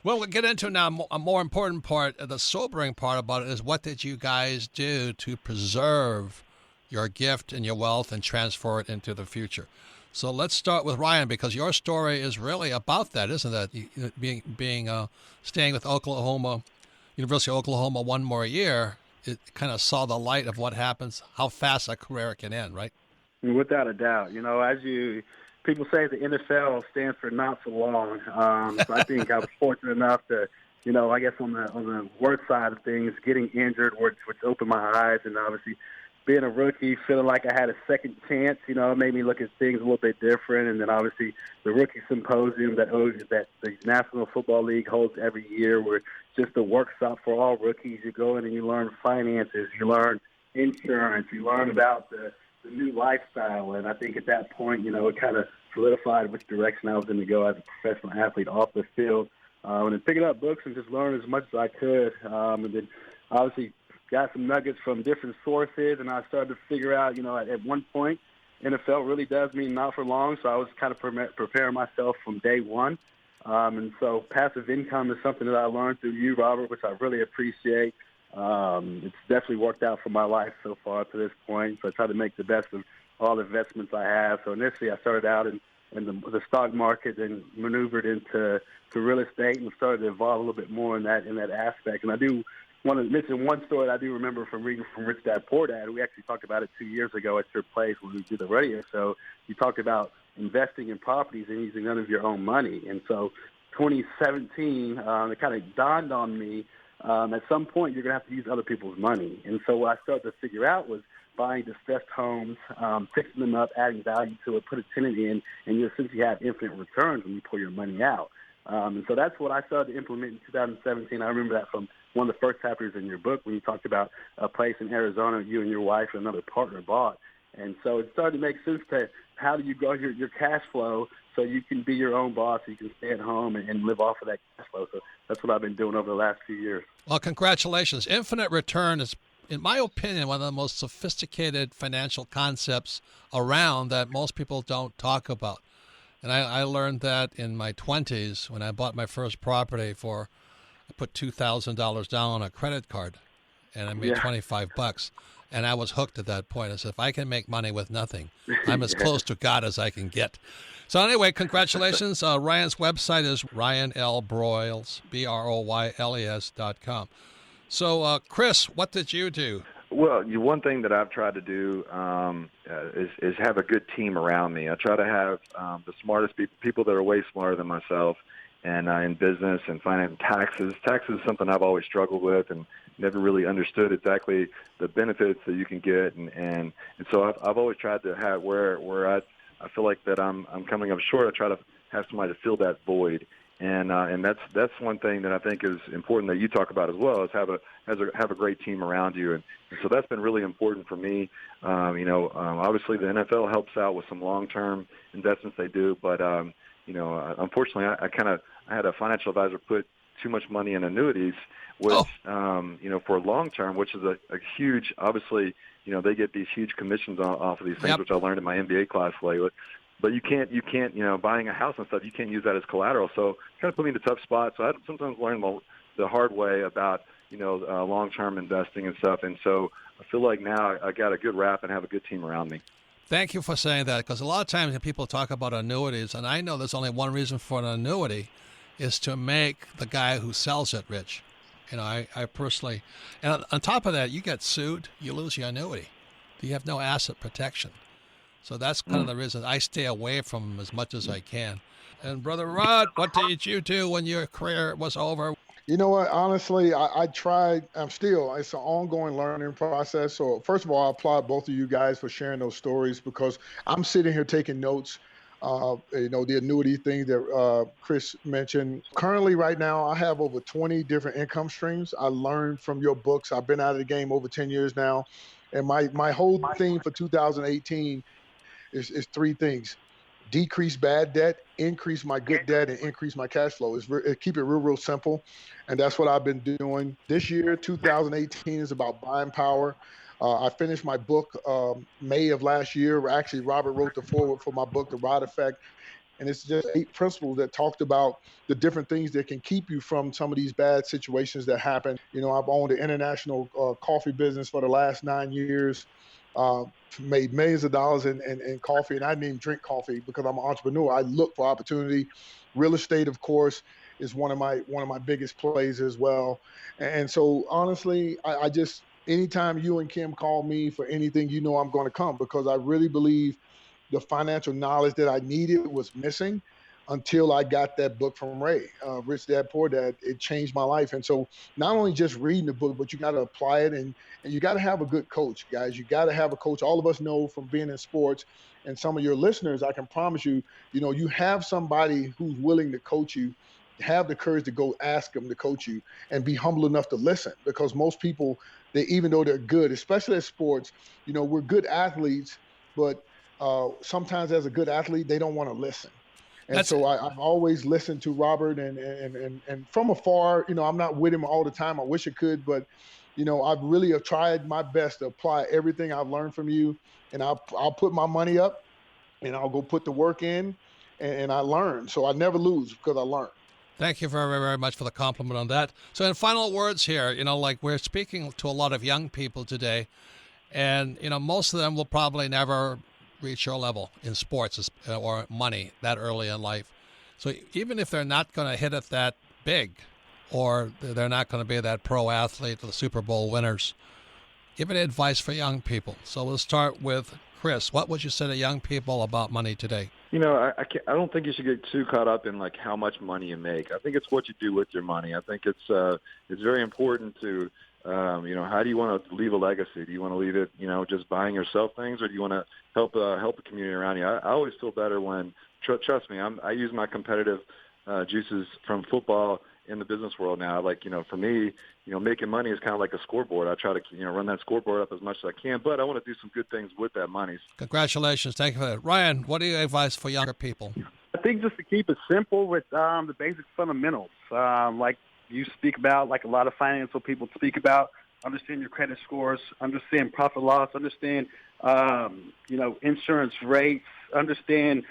we'll get into now a more important part. The sobering part about it is, what did you guys do to preserve your gift and your wealth and transfer it into the future? So let's start with Ryan, because your story is really about that, isn't it? Staying with University of Oklahoma one more year, it kind of saw the light of what happens, how fast a career can end, right? Without a doubt. People say the NFL stands for not so long. So I think I was fortunate enough to, I guess on the work side of things, getting injured, which opened my eyes, and obviously being a rookie, feeling like I had a second chance, it made me look at things a little bit different. And then obviously the rookie symposium that the National Football League holds every year, where it's just a workshop for all rookies. You go in and you learn finances, you learn insurance, you learn about the new lifestyle. And I think at that point, it kind of solidified which direction I was going to go as a professional athlete off the field. And then picking up books and just learn as much as I could. And then obviously got some nuggets from different sources, and I started to figure out, at one point, NFL really does mean not for long, so I was kind of preparing myself from day one. And so passive income is something that I learned through you, Robert, which I really appreciate. It's definitely worked out for my life so far to this point, so I try to make the best of all the investments I have. So initially I started out in the stock market and maneuvered into real estate and started to evolve a little bit more in that aspect. And I do want to mention one story that I do remember from reading from Rich Dad Poor Dad. We actually talked about it 2 years ago at your place when we did the radio show. You talked about investing in properties and using none of your own money. And so 2017, it kind of dawned on me, at some point you're going to have to use other people's money. And so what I started to figure out was buying distressed homes, fixing them up, adding value to it, put a tenant in, and you essentially have infinite returns when you pull your money out. And so that's what I started to implement in 2017. I remember that from one of the first chapters in your book when you talked about a place in Arizona you and your wife and another partner bought. And so it started to make sense to how do you grow your cash flow so you can be your own boss, so you can stay at home and live off of that cash flow. So that's what I've been doing over the last few years. Well, congratulations. Infinite return is, in my opinion, one of the most sophisticated financial concepts around that most people don't talk about. And I learned that in my 20s when I bought my first property I put $2,000 down on a credit card, and I made $25, and I was hooked at that point. I said, if I can make money with nothing, I'm as close to God as I can get. So anyway, congratulations. Ryan's website is RyanLBroyles, BROYLES.com. So, Chris, what did you do? Well, one thing that I've tried to do is have a good team around me. I try to have the smartest people that are way smarter than myself, and in business and finance and taxes. Taxes is something I've always struggled with and never really understood exactly the benefits that you can get. And so I've always tried to have where I feel like that I'm coming up short. I try to have somebody to fill that void. And that's one thing that I think is important that you talk about as well, is have a great team around you, and so that's been really important for me. Obviously the NFL helps out with some long-term investments they do, but unfortunately I had a financial advisor put too much money in annuities, which for long-term, which is a huge, obviously they get these huge commissions off of these things, which I learned in my MBA class lately. But you can't, buying a house and stuff, you can't use that as collateral. So it kind of put me in a tough spot. So I sometimes learn the hard way about, long-term investing and stuff. And so I feel like now I got a good rap and have a good team around me. Thank you for saying that, because a lot of times when people talk about annuities, and I know there's only one reason for an annuity, is to make the guy who sells it rich. I personally, and on top of that, you get sued, you lose your annuity. You have no asset protection. So that's kind of the reason I stay away from them as much as I can. And Brother Rod, what did you do when your career was over? You know what? Honestly, I tried. It's an ongoing learning process. So first of all, I applaud both of you guys for sharing those stories, because I'm sitting here taking notes. The annuity thing that Chris mentioned. Currently, right now, I have over 20 different income streams. I learned from your books. I've been out of the game over 10 years now. And my whole theme for 2018 is three things: decrease bad debt, increase my good debt, and increase my cash flow. Keep it real simple. And that's what I've been doing. This year, 2018, is about buying power. I finished my book May of last year. Actually, Robert wrote the foreword for my book, The Rod Effect. And it's just 8 principles that talked about the different things that can keep you from some of these bad situations that happen. I've owned an international coffee business for the last 9 years. Made millions of dollars in coffee, and I didn't even drink coffee because I'm an entrepreneur. I look for opportunity. Real estate, of course, is one of my biggest plays as well. And so honestly, I just, anytime you and Kim call me for anything, I'm going to come, because I really believe the financial knowledge that I needed was missing until I got that book from Ray, Rich Dad, Poor Dad. It changed my life. And so not only just reading the book, but you got to apply it, and you got to have a good coach, guys. You got to have a coach. All of us know from being in sports, and some of your listeners, I can promise you, you have somebody who's willing to coach you. Have the courage to go ask them to coach you, and be humble enough to listen, because most people, even though they're good, especially at sports, we're good athletes, but sometimes as a good athlete, they don't want to listen. And so I've always listened to Robert, and from afar, I'm not with him all the time. I wish I could, but, I've really tried my best to apply everything I've learned from you, and I'll put my money up, and I'll go put the work in, and I learn. So I never lose because I learn. Thank you very, very much for the compliment on that. So in final words here, we're speaking to a lot of young people today, and, most of them will probably never reach your level in sports or money that early in life. So even if they're not going to hit it that big, or they're not going to be that pro athlete or the Super Bowl winners, give any advice for young people. So we'll start with Chris. What would you say to young people about money today? I don't think you should get too caught up in how much money you make. I think it's what you do with your money. I think it's very important to how do you want to leave a legacy? Do you want to leave it, just buying yourself things, or do you want to help the community around you? I always feel better when, trust me, I use my competitive juices from football in the business world now. For me, making money is kind of like a scoreboard. I try to, run that scoreboard up as much as I can, but I want to do some good things with that money. Congratulations. Thank you for that. Ryan, what do you advise for younger people? I think just to keep it simple with the basic fundamentals, like you speak about, like a lot of financial people speak about. Understand your credit scores, understand profit loss, understand, insurance rates, understand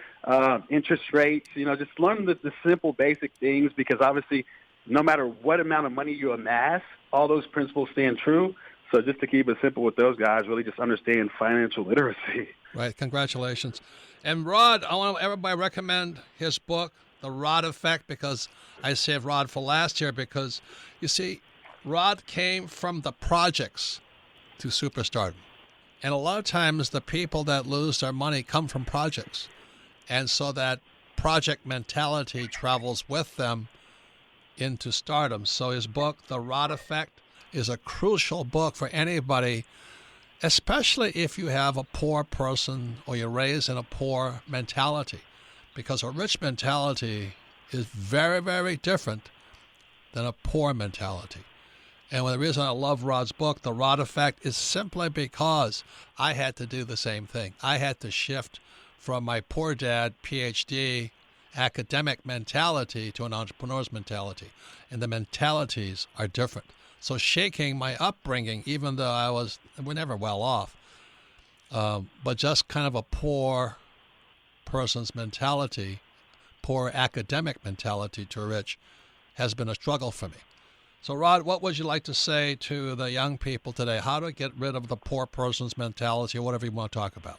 interest rates. Just learn the simple basic things, because obviously no matter what amount of money you amass, all those principles stand true. So just to keep it simple with those guys, really just understand financial literacy. Right. Congratulations. And Rod, I want everybody recommend his book, The Rod Effect, because I saved Rod for last year, because, you see, Rod came from the projects to superstardom. And a lot of times the people that lose their money come from projects. And so that project mentality travels with them into stardom. So his book, The Rod Effect, is a crucial book for anybody especially if you have a poor person or you're raised in a poor mentality, because a rich mentality is very, very different than a poor mentality. And the reason I love Rod's book, The Rod Effect, is simply because I had to do the same thing. I had to shift from my poor dad, PhD, academic mentality to an entrepreneur's mentality. And the mentalities are different. So shaking my upbringing, even though we're never well off, but just kind of a poor person's mentality, poor academic mentality to a rich, has been a struggle for me. So, Rod, what would you like to say to the young people today? How to get rid of the poor person's mentality, or whatever you want to talk about?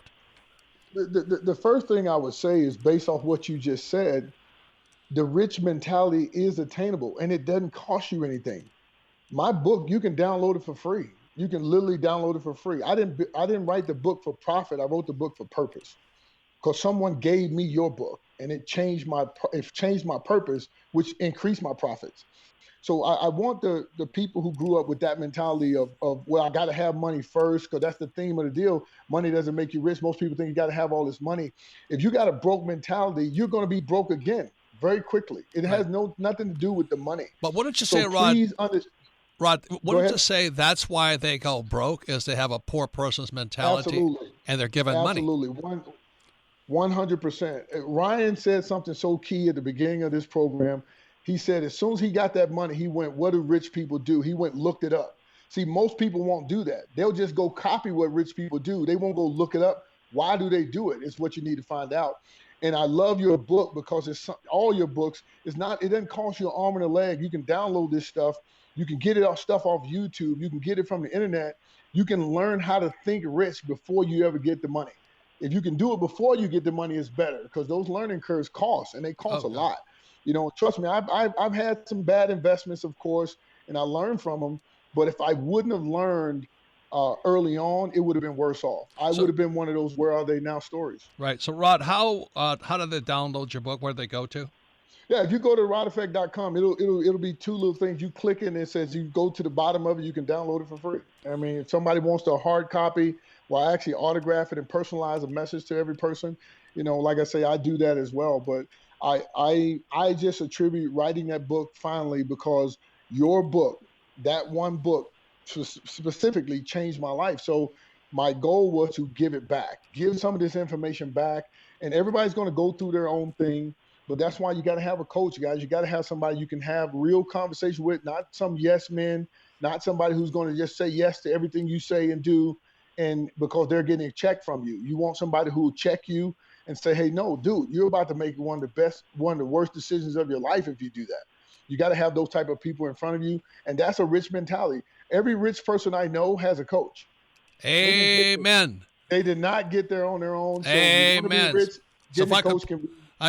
The first thing I would say is, based off what you just said, the rich mentality is attainable, and it doesn't cost you anything. My book, you can download it for free. You can literally download it for free. I didn't write the book for profit. I wrote the book for purpose, because someone gave me your book, and it changed my purpose, which increased my profits. So I want the people who grew up with that mentality of well, I got to have money first, because that's the theme of the deal. Money doesn't make you rich. Most people think you got to have all this money. If you got a broke mentality, you're going to be broke again very quickly. It has nothing to do with the money. But wouldn't you say, Rod, Rod, Go wouldn't ahead. you say that's why they go broke, is they have a poor person's mentality? Absolutely. And they're given money? Absolutely. 100%. Ryan said something so key at the beginning of this program. He said as soon as he got that money, he went, what do rich people do? He went, looked it up. See, most people won't do that. They'll just go copy what rich people do. They won't go look it up. Why do they do it? It's what you need to find out. And I love your book, because it's all your books. It doesn't cost you an arm and a leg. You can download this stuff. You can get stuff off YouTube. You can get it from the internet. You can learn how to think rich before you ever get the money. If you can do it before you get the money, it's better, because those learning curves cost, and they cost a lot. You know, trust me, I've had some bad investments, of course, and I learned from them. But if I wouldn't have learned early on, it would have been worse off. I would have been one of those "where are they now" stories. Right. So, Rod, how do they download your book? Where do they go to? Yeah, if you go to rodeffect.com, it'll be two little things. You click it, and it says you go to the bottom of it, you can download it for free. I mean, if somebody wants a hard copy, well, I actually autograph it and personalize a message to every person. You know, like I say, I do that as well. But I just attribute writing that book finally, because your book, that one book specifically, changed my life. So my goal was to give it back, give some of this information back, and everybody's going to go through their own thing. But that's why you got to have a coach, guys. You got to have somebody you can have real conversation with, not some yes men, not somebody who's going to just say yes to everything you say and do, and because they're getting a check from you. You want somebody who will check you and say, hey, no, dude, you're about to make one of the worst decisions of your life if you do that. You got to have those type of people in front of you, and that's a rich mentality. Every rich person I know has a coach. Amen. They did not get there on their own. So Amen. Rich, So if I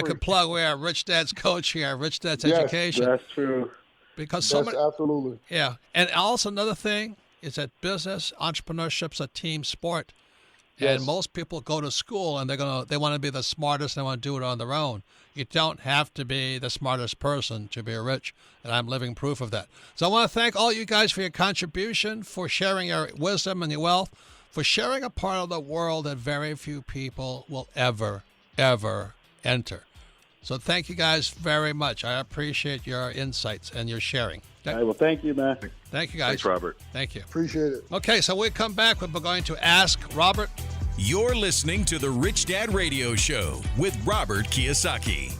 could plug, we are Rich Dad's coach here, Rich Dad's Education. That's true. Because absolutely. Yeah. And also another thing is that business, entrepreneurship's a team sport. Yes. And most people go to school and they want to be the smartest, they want to do it on their own. You don't have to be the smartest person to be rich, and I'm living proof of that. So I want to thank all you guys for your contribution, for sharing your wisdom and your wealth, for sharing a part of the world that very few people will ever enter. So thank you guys very much. I appreciate your insights and your sharing. All right, well, thank you, man. Thank you, guys. Thanks, Robert. Thank you. Appreciate it. Okay, so we come back. We're going to ask Robert. You're listening to the Rich Dad Radio Show with Robert Kiyosaki.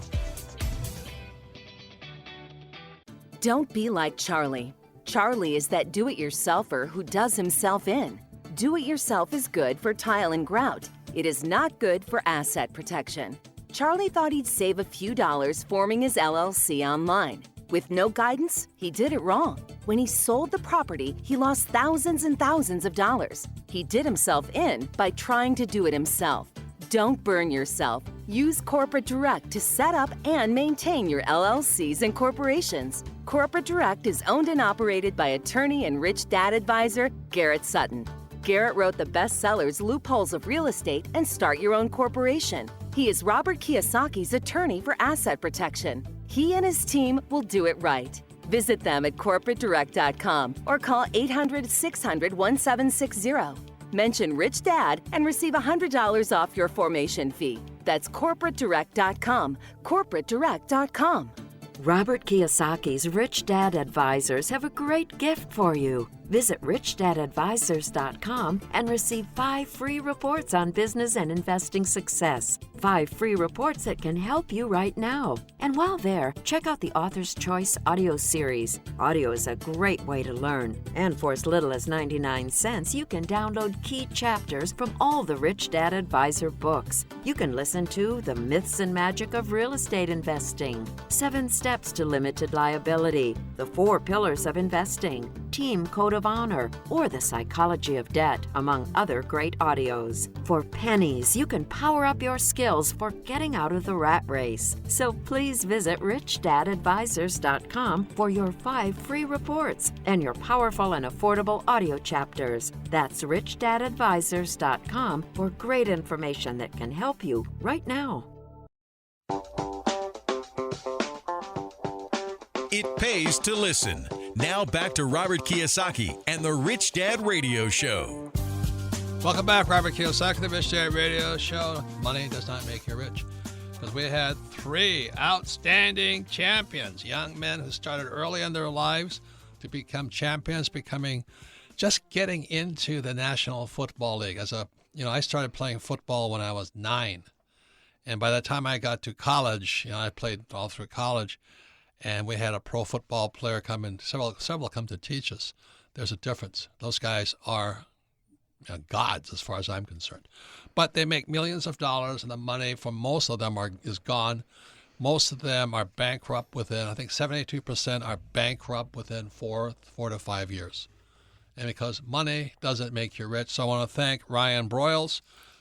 Don't be like Charlie. Charlie is that do-it-yourselfer who does himself in. Do-it-yourself is good for tile and grout. It is not good for asset protection. Charlie thought he'd save a few dollars forming his LLC online. With no guidance, he did it wrong. When he sold the property, he lost thousands and thousands of dollars. He did himself in by trying to do it himself. Don't burn yourself. Use Corporate Direct to set up and maintain your LLCs and corporations. Corporate Direct is owned and operated by attorney and rich dad advisor Garrett Sutton. Garrett wrote the bestsellers Loopholes of Real Estate and Start Your Own Corporation. He is Robert Kiyosaki's attorney for asset protection. He and his team will do it right. Visit them at corporatedirect.com or call 800-600-1760. Mention Rich Dad and receive $100 off your formation fee. That's corporatedirect.com. Corporatedirect.com. Robert Kiyosaki's Rich Dad Advisors have a great gift for you. Visit richdadadvisors.com and receive 5 free reports on business and investing success. 5 free reports that can help you right now. And while there, check out the Author's Choice audio series. Audio is a great way to learn. And for as little as 99 cents, you can download key chapters from all the Rich Dad Advisor books. You can listen to The Myths and Magic of Real Estate Investing, 7 Steps to Limited Liability, The 4 Pillars of Investing, Team Code of Honor, or The Psychology of Debt, among other great audios. For pennies, you can power up your skills for getting out of the rat race. So please visit richdadadvisors.com for your 5 free reports and your powerful and affordable audio chapters. That's richdadadvisors.com for great information that can help you right now. It pays to listen. Now back to Robert Kiyosaki and the Rich Dad Radio Show. Welcome back, Robert Kiyosaki, the Rich Dad Radio Show. Money does not make you rich. Because we had 3 outstanding champions, young men who started early in their lives to become champions, getting into the National Football League. I started playing football when I was 9. And by the time I got to college, I played all through college. And we had a pro football player come in, several come to teach us. There's a difference. Those guys are gods as far as I'm concerned. But they make millions of dollars, and the money from most of them is gone. Most of them are bankrupt within, I think 72% are bankrupt within 4 to 5 years. And because money doesn't make you rich. So I want to thank Ryan Broyles,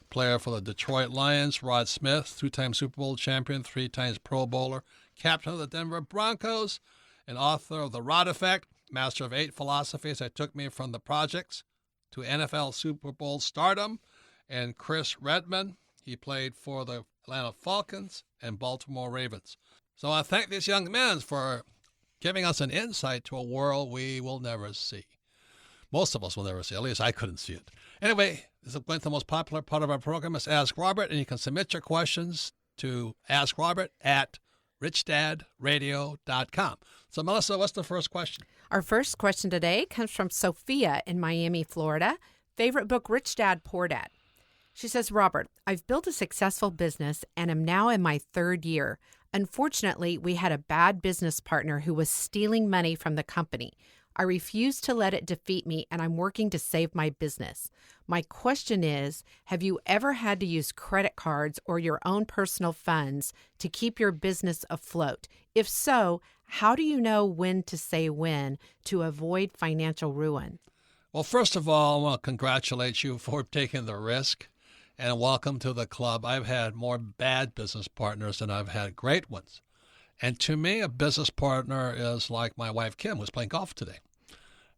player for the Detroit Lions, Rod Smith, 2-time Super Bowl champion, 3 times Pro Bowler, captain of the Denver Broncos, and author of The Rod Effect, master of 8 philosophies that took me from the projects to NFL Super Bowl stardom, and Chris Redmond. He played for the Atlanta Falcons and Baltimore Ravens. So I thank these young men for giving us an insight to a world we will never see. Most of us will never see. At least I couldn't see it. Anyway, this is the most popular part of our program is Ask Robert, and you can submit your questions to AskRobert@richdadradio.com. So, Melissa, what's the first question? Our first question today comes from Sophia in Miami, Florida. Favorite book, Rich Dad, Poor Dad. She says, Robert, I've built a successful business and am now in my 3rd year. Unfortunately, we had a bad business partner who was stealing money from the company. I refuse to let it defeat me, and I'm working to save my business. My question is, have you ever had to use credit cards or your own personal funds to keep your business afloat? If so, how do you know when to say when to avoid financial ruin? Well, first of all, I want to congratulate you for taking the risk, and welcome to the club. I've had more bad business partners than I've had great ones. And to me, a business partner is like my wife, Kim, who's playing golf today.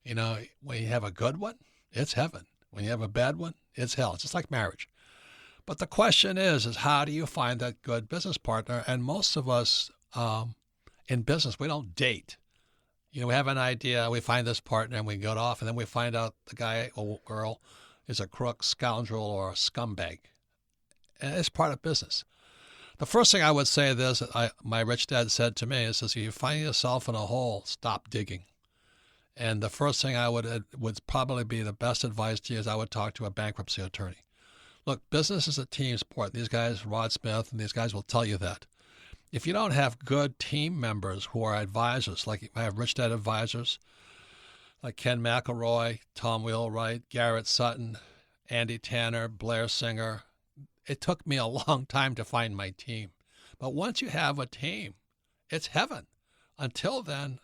When you have a good one, it's heaven. When you have a bad one, it's hell. It's just like marriage. But the question is how do you find that good business partner? And most of us in business, we don't date. We have an idea, we find this partner, and we get off, and then we find out the guy or girl is a crook, scoundrel, or a scumbag. And it's part of business. The first thing I would say is my rich dad said to me, if you find yourself in a hole, stop digging. And the first thing I would probably be the best advice to you is I would talk to a bankruptcy attorney. Look, business is a team sport. These guys, Rod Smith, and these guys will tell you that. If you don't have good team members who are advisors, like I have rich dad advisors, like Ken McElroy, Tom Wheelwright, Garrett Sutton, Andy Tanner, Blair Singer. It took me a long time to find my team. But once you have a team, it's heaven. Until then,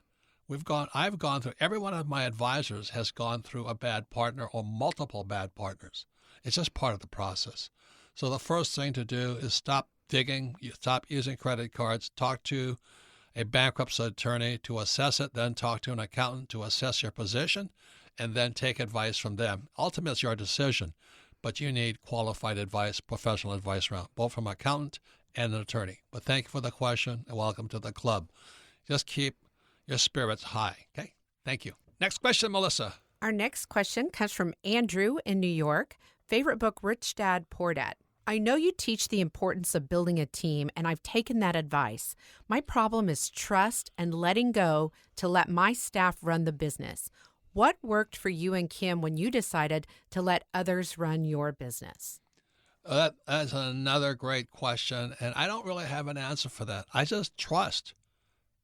I've gone through, every one of my advisors has gone through a bad partner or multiple bad partners. It's just part of the process. So the first thing to do is stop digging, stop using credit cards, talk to a bankruptcy attorney to assess it, then talk to an accountant to assess your position, and then take advice from them. Ultimately, it's your decision, but you need qualified advice, professional advice around, both from an accountant and an attorney. But thank you for the question, and welcome to the club. Just keep your spirits high, okay? Thank you. Next question, Melissa. Our next question comes from Andrew in New York. Favorite book, Rich Dad, Poor Dad. I know you teach the importance of building a team, and I've taken that advice. My problem is trust and letting go to let my staff run the business. What worked for you and Kim when you decided to let others run your business? That's another great question, and I don't really have an answer for that. I just trust,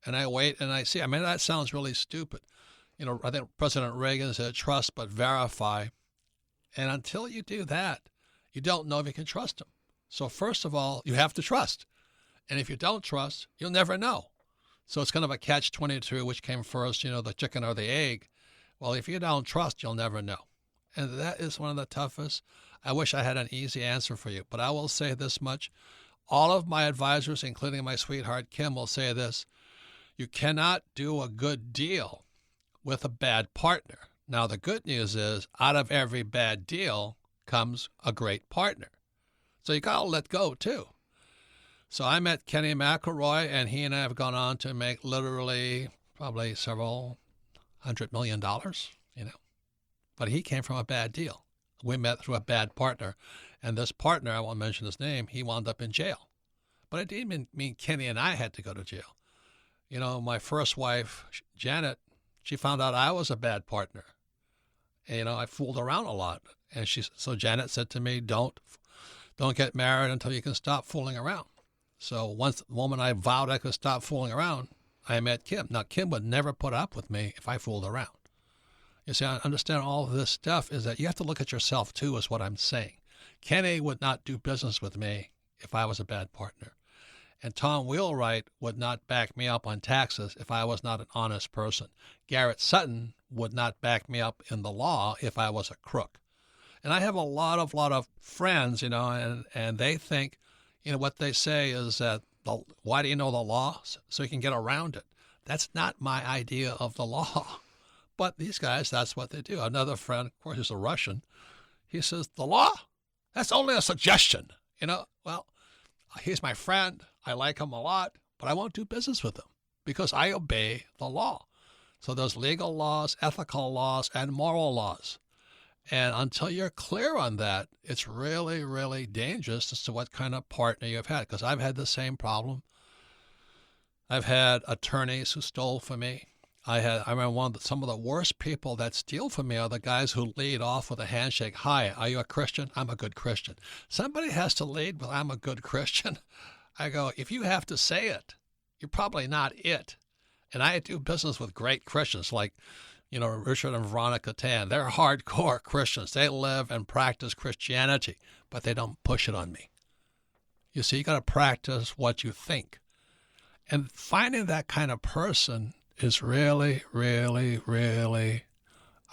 and I wait and I see. I mean, that sounds really stupid. You know, I think President Reagan said, trust but verify. And until you do that, you don't know if you can trust them. So first of all, you have to trust. And if you don't trust, you'll never know. So it's kind of a catch-22, which came first, the chicken or the egg. Well, if you don't trust, you'll never know. And that is one of the toughest. I wish I had an easy answer for you, but I will say this much. All of my advisors, including my sweetheart Kim, will say this. You cannot do a good deal with a bad partner. Now, the good news is out of every bad deal comes a great partner. So you got to let go, too. So I met Kenny McElroy, and he and I have gone on to make literally probably several $100 million, But he came from a bad deal. We met through a bad partner. And this partner, I won't mention his name, he wound up in jail. But it didn't mean Kenny and I had to go to jail. My first wife, Janet, she found out I was a bad partner. And, I fooled around a lot. And so Janet said to me, don't get married until you can stop fooling around. So once the moment I vowed I could stop fooling around, I met Kim. Now, Kim would never put up with me if I fooled around. You see, I understand all of this stuff is that you have to look at yourself, too, is what I'm saying. Kenny would not do business with me if I was a bad partner. And Tom Wheelwright would not back me up on taxes if I was not an honest person. Garrett Sutton would not back me up in the law if I was a crook. And I have a lot of friends, and they think, what they say is that, why do you know the law? So you can get around it. That's not my idea of the law. But these guys, that's what they do. Another friend, of course, is a Russian. He says, the law? That's only a suggestion. Well, he's my friend. I like him a lot, but I won't do business with him because I obey the law. So there's legal laws, ethical laws, and moral laws. And until you're clear on that, it's really, really dangerous as to what kind of partner you've had. Because I've had the same problem. I've had attorneys who stole from me. I remember some of the worst people that steal from me are the guys who lead off with a handshake. Hi, are you a Christian? I'm a good Christian. Somebody has to lead with I'm a good Christian. I go, if you have to say it, you're probably not it. And I do business with great Christians like, Richard and Veronica Tan. They're hardcore Christians. They live and practice Christianity, but they don't push it on me. You see, you got to practice what you think. And finding that kind of person is really, really, really,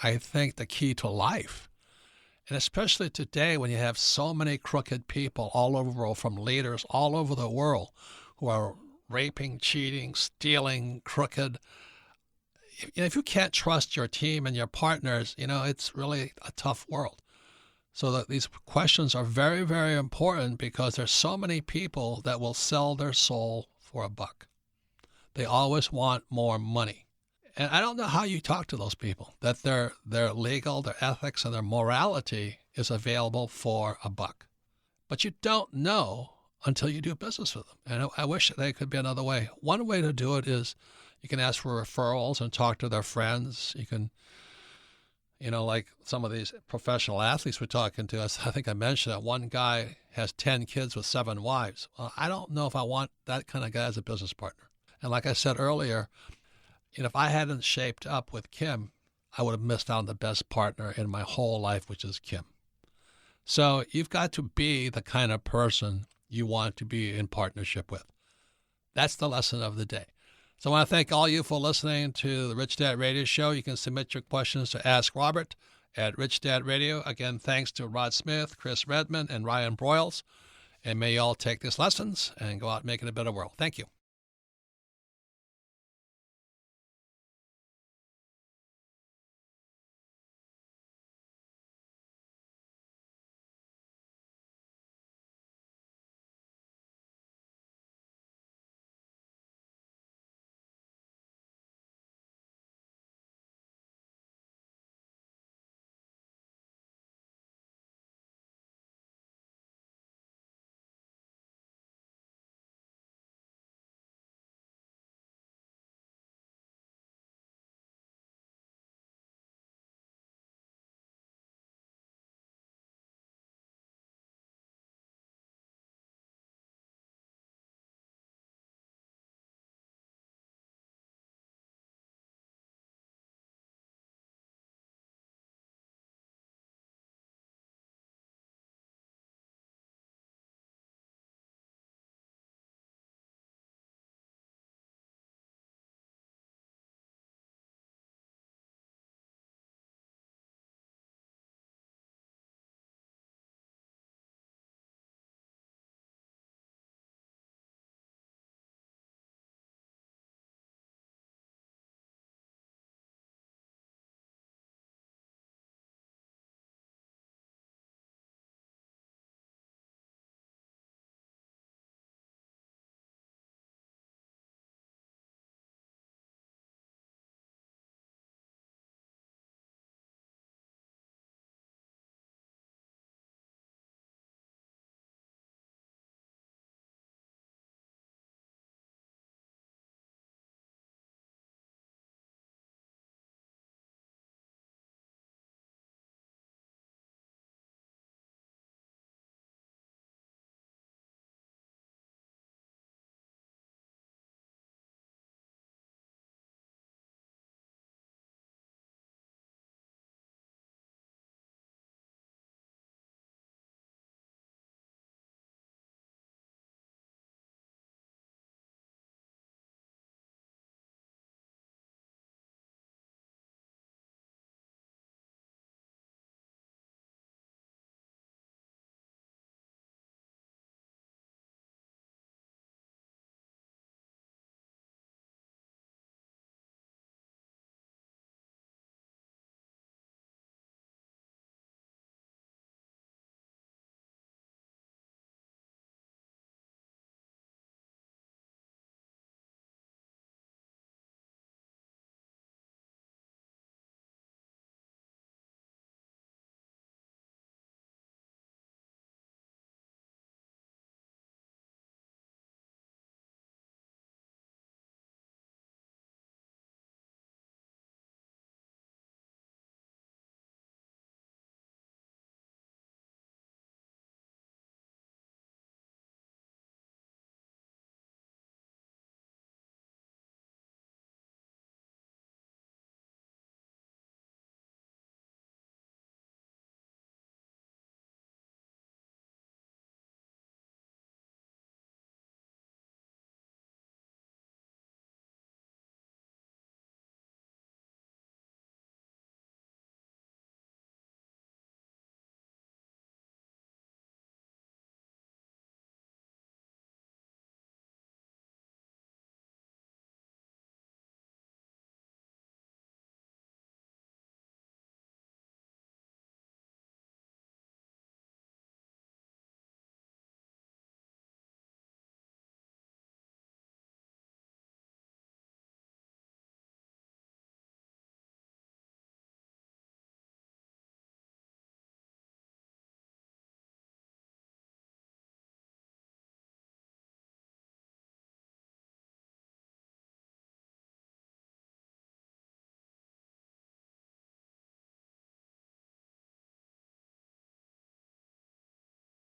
I think, the key to life. And especially today when you have so many crooked people all over the world, from leaders all over the world who are raping, cheating, stealing, crooked. If you can't trust your team and your partners, it's really a tough world. So that these questions are very, very important because there's so many people that will sell their soul for $1. They always want more money. And I don't know how you talk to those people, that their legal, their ethics, and their morality is available for $1. But you don't know until you do business with them. And I wish there could be another way. One way to do it is you can ask for referrals and talk to their friends. You can, like some of these professional athletes we're talking to, I think I mentioned that one guy has 10 kids with 7 wives. Well, I don't know if I want that kind of guy as a business partner. And like I said earlier, if I hadn't shaped up with Kim, I would have missed out on the best partner in my whole life, which is Kim. So you've got to be the kind of person you want to be in partnership with. That's the lesson of the day. So I want to thank all you for listening to the Rich Dad Radio Show. You can submit your questions to Ask Robert at Rich Dad Radio. Again, thanks to Rod Smith, Chris Redmond, and Ryan Broyles. And may you all take these lessons and go out and make it a better world. Thank you.